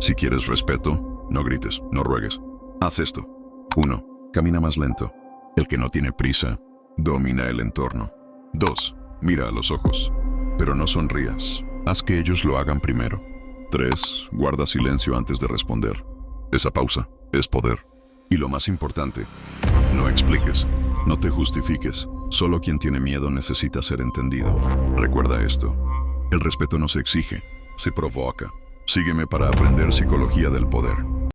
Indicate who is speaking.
Speaker 1: Si quieres respeto, no grites, no ruegues. Haz esto. 1. Camina más lento. El que no tiene prisa, domina el entorno. 2. Mira a los ojos, pero no sonrías. Haz que ellos lo hagan primero. 3. Guarda silencio antes de responder. Esa pausa es poder. Y lo más importante, no expliques, no te justifiques. Solo quien tiene miedo necesita ser entendido. Recuerda esto. El respeto no se exige, se provoca. Sígueme para aprender psicología del poder.